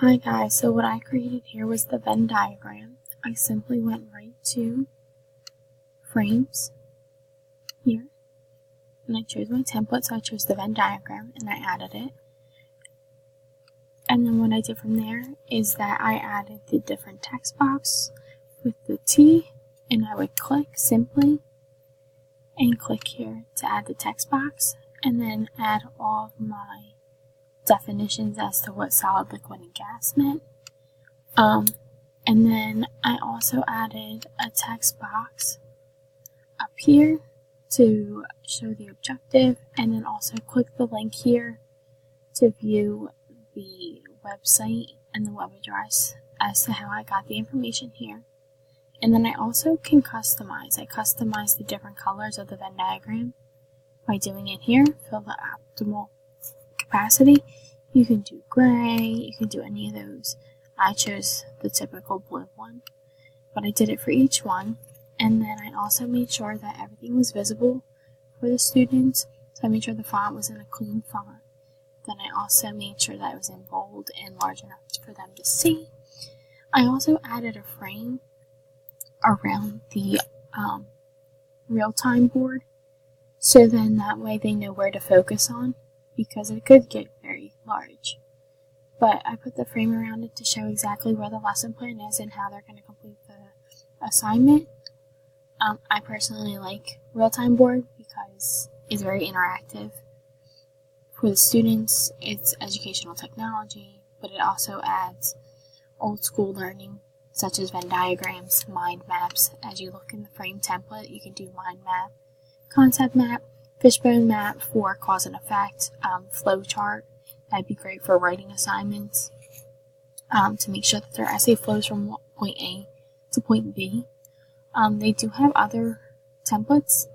Hi guys, so what I created here was the Venn diagram. I simply went right to frames here and I chose my template, so I chose the Venn diagram and I added it. And then what I did from there is that I added the different text box with the T, and I would click simply and click here to add the text box and then add all of my definitions as to what solid, liquid, and gas meant. And then I also added a text box up here to show the objective, and then also click the link here to view the website and the web address as to how I got the information here. And then I also can customize. I customize the different colors of the Venn diagram by doing it here, fill the optimal capacity. You can do gray, you can do any of those. I chose the typical blue one, but I did it for each one. And then I also made sure that everything was visible for the students. So I made sure the font was in a clean font. Then I also made sure that it was in bold and large enough for them to see. I also added a frame around the real-time board, so then that way they know where to focus on, because it could get very large. But I put the frame around it to show exactly where the lesson plan is and how they're going to complete the assignment. I personally like real-time board because it's very interactive. For the students, it's educational technology, but it also adds old school learning, such as Venn diagrams, mind maps. As you look in the frame template, you can do mind map, concept map, fishbone map for cause and effect, flow chart. That'd be great for writing assignments, to make sure that their essay flows from point A to point B. They do have other templates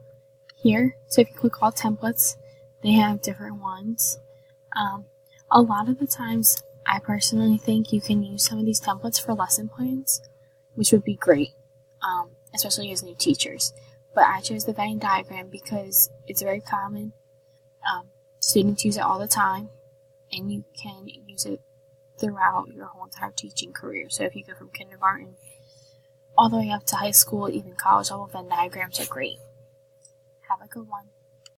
here, so if you click all templates, they have different ones. A lot of the times, I personally think you can use some of these templates for lesson plans, which would be great, especially as new teachers. But I chose the Venn diagram because it's very common. Students use it all the time, and you can use it throughout your whole entire teaching career. So if you go from kindergarten all the way up to high school, even college level, Venn diagrams are great. Have a good one.